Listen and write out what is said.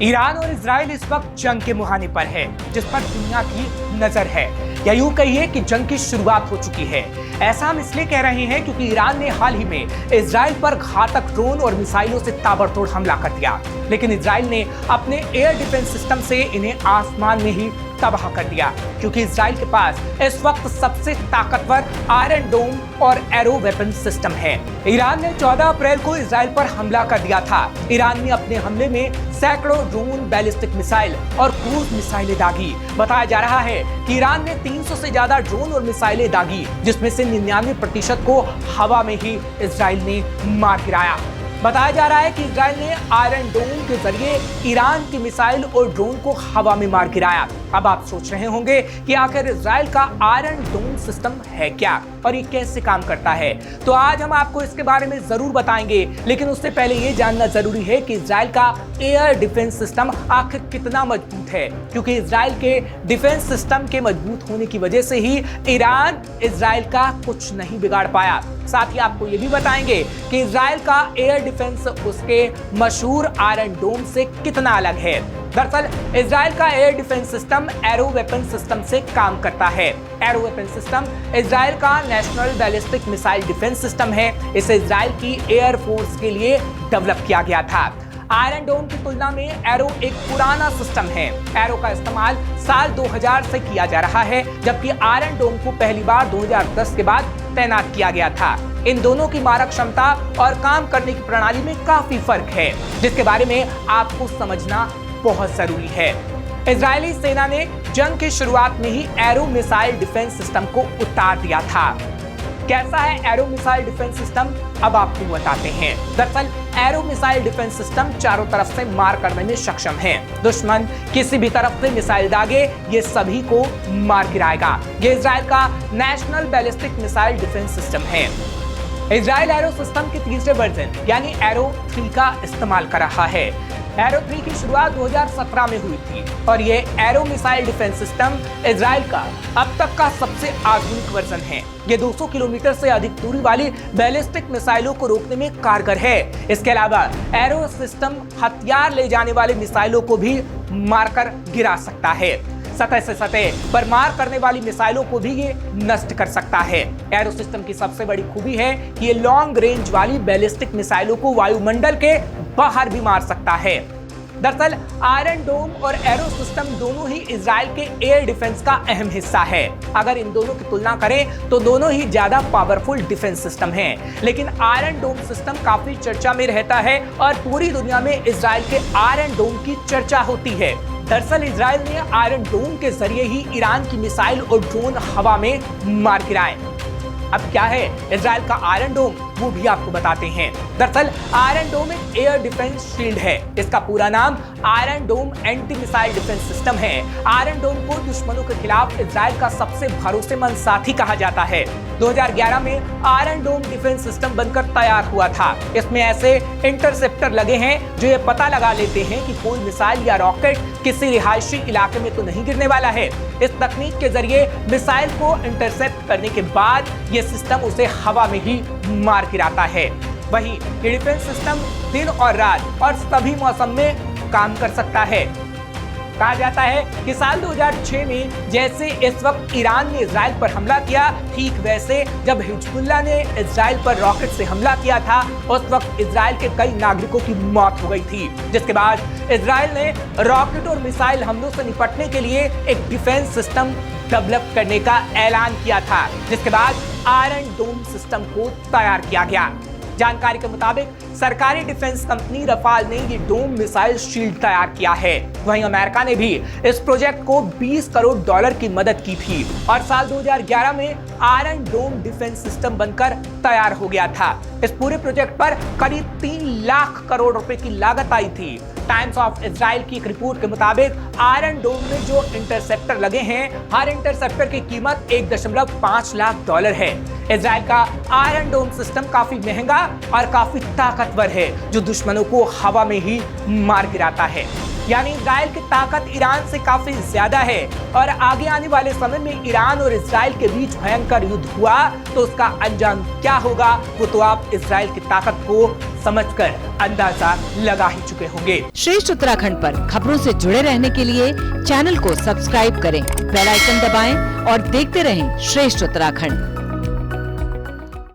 Iran और Israel इस वक्त जंग के मुहाने पर है, जिस पर दुनिया की नजर है, या यूं कहिए कि जंग की शुरुआत हो चुकी है। ऐसा हम इसलिए कह रहे हैं क्योंकि ईरान ने हाल ही में इजराइल पर घातक ड्रोन और मिसाइलों से ताबड़तोड़ हमला कर दिया, लेकिन इजराइल ने अपने एयर डिफेंस सिस्टम से इन्हें आसमान में ही तबाह कर दिया, क्योंकि इजराइल के पास इस वक्त सबसे ताकतवर आयरन डोम और एरो वेपन सिस्टम है। ईरान ने 14 अप्रैल को इजराइल पर हमला कर दिया था। ईरान ने अपने हमले में सैकड़ों ड्रोन, बैलिस्टिक मिसाइल और क्रूज मिसाइलें दागी। बताया जा रहा है कि ईरान ने 300 से ज्यादा ड्रोन और मिसाइलें दागी, जिसमें से 99% को हवा में ही इजराइल ने मार गिराया। बताया जा रहा है कि इजराइल ने आयरन डोम के जरिए ईरान की मिसाइल और ड्रोन को हवा में मार गिराया। अब आप सोच रहे होंगे कि आखिर इजराइल का आयरन डोम सिस्टम है क्या और ये कैसे काम करता है। तो आज हम आपको इसके बारे में जरूर बताएंगे, लेकिन उससे पहले ये जानना जरूरी है कि इजराइल का एयर डिफेंस सिस्टम आखिर कितना मजबूत है, क्योंकि इजराइल के डिफेंस सिस्टम के मजबूत होने की वजह से ही ईरान इजराइल का कुछ नहीं बिगाड़ पाया। साथ ही आपको ये भी बताएंगे कि इजराइल का एयर डिफेंस उसके मशहूर आयरन डोम से कितना अलग है। दरअसल इजराइल का air defence system arrow weapon system से काम करता है। एरो वेपन सिस्टम इजराइल का national ballistic missile defence system है। इसे इजराइल की एयर फोर्स के लिए डेवलप किया गया था। आयरन डोम की तुलना में एरो एक पुराना सिस्टम है। एरो का इस्तेमाल साल 2000 से किया जा रहा है, जबकि आयरन डोम को पहली बार 2010 के बाद तैनात किया गया था। इन दोनों की मारक क्षमता और काम करने की प्रणाली में काफी फर्क है, जिसके बारे में आपको समझना बहुत जरूरी है। इजरायली सेना ने जंग की शुरुआत में ही एरो मिसाइल डिफेंस सिस्टम को उतार दिया था। कैसा है एरो मिसाइल डिफेंस सिस्टम, अब आपको बताते हैं। दरअसल एरो मिसाइल डिफेंस सिस्टम चारों तरफ से मार करने में सक्षम है। दुश्मन किसी भी तरफ से मिसाइल दागे, ये सभी को मार गिराएगा। ये इजराइल का national ballistic missile defence system है। इजराइल एरो सिस्टम के तीसरे वर्जन यानी एरो 3 का इस्तेमाल कर रहा है। एरो 3 की शुरुआत 2017 में हुई थी और ये arrow missile defence system Israel का अब तक का सबसे आधुनिक वर्जन है। ये 200 किलोमीटर से अधिक दूरी वाली बैलिस्टिक मिसाइलों को रोकने में कारगर है। इसके अलावा एरो सिस्टम हथियार ले जाने वाले मिसाइलों को भी मारकर गिरा सकता है। सतह से सतह पर मार करने वाली मिसाइलों को भी ये नष्ट कर सकता है। एरो सिस्टम की सबसे बड़ी खूबी है कि ये लॉन्ग रेंज वाली बैलिस्टिक मिसाइलों को वायुमंडल के बाहर भी मार सकता है। दरअसल आयरन डोम और एरो सिस्टम दोनों ही इजराइल के एयर डिफेंस का अहम हिस्सा है। अगर इन दोनों की तुलना करें तो दोनों ही ज्यादा पावरफुल डिफेंस सिस्टम हैं। लेकिन आयरन डोम सिस्टम काफी चर्चा में रहता है और पूरी दुनिया में इजराइल के आयरन डोम की चर्चा होती है। दरअसल इजराइल ने आयरन डोम के जरिए ही ईरान की मिसाइल और ड्रोन हवा में मार गिराए। अब क्या है इजराइल का आयरन डोम, वो भी आपको बताते हैं। दरअसल आयरन डोम एक एयर डिफेंस शील्ड है। इसका पूरा नाम आयरन डोम एंटी मिसाइल डिफेंस सिस्टम है। आयरन डोम को दुश्मनों के खिलाफ इजराइल का सबसे भरोसेमंद साथी कहा जाता है। 2011 में आयरन डोम डिफेंस सिस्टम बनकर तैयार हुआ था। इसमें ऐसे इंटरसेप्टर लगे हैं जो ये पता लगा लेते हैं कि कोई मिसाइल या रॉकेट किसी रिहायशी इलाके में तो नहीं गिरने वाला है। इस तकनीक के जरिए मिसाइल को इंटरसेप्ट करने के बाद ये सिस्टम उसे हवा में ही मार गिराता है। वहीं ये डिफेंस सिस्टम दिन और रात और सभी मौसम में काम कर सकता है। कहा जाता है कि साल 2006 में जैसे इस वक्त ईरान ने इजराइल पर हमला किया, ठीक वैसे जब हिजबुल्लाह ने इजराइल पर रॉकेट से हमला किया था, उस वक्त इजराइल के कई नागरिकों की मौत हो गई थी। जिसके बाद इजराइल ने रॉकेट और मिसाइल हमलों से निपटने के लिए एक डिफेंस सिस्टम डेवलप करने का ऐलान किया था, जिसके बाद आयरन डोम सिस्टम को तैयार किया गया। जानकारी के मुताबिक सरकारी डिफेंस कंपनी रफाल ने ये डोम मिसाइल शील्ड तैयार किया है। वहीं अमेरिका ने भी इस प्रोजेक्ट को $20 करोड़ की मदद की थी और साल 2011 में आयरन डोम डिफेंस सिस्टम बनकर तैयार हो गया था। इस पूरे प्रोजेक्ट पर करीब 3 लाख करोड़ रुपए की लागत आई थी। टाइम्स ऑफ इजराइल की एक रिपोर्ट के मुताबिक आयरन डोम में जो इंटरसेप्टर लगे हैं, हर इंटरसेप्टर की कीमत $1.5 लाख है। इजराइल का आयरन डोम सिस्टम काफी महंगा और काफी ताकतवर है, जो दुश्मनों को हवा में ही मार गिराता है। यानी इजराइल की ताकत ईरान से काफी ज्यादा है और आगे आने वाले समय में ईरान और इजराइल के बीच भयंकर युद्ध हुआ तो उसका अंजाम क्या होगा वो तो आप इजराइल की ताकत को समझकर अंदाजा लगा ही चुके होंगे। श्रेष्ठ उत्तराखंड पर खबरों से जुड़े रहने के लिए चैनल को सब्सक्राइब करें, बेल आइकन दबाएं और देखते रहें श्रेष्ठ उत्तराखंड।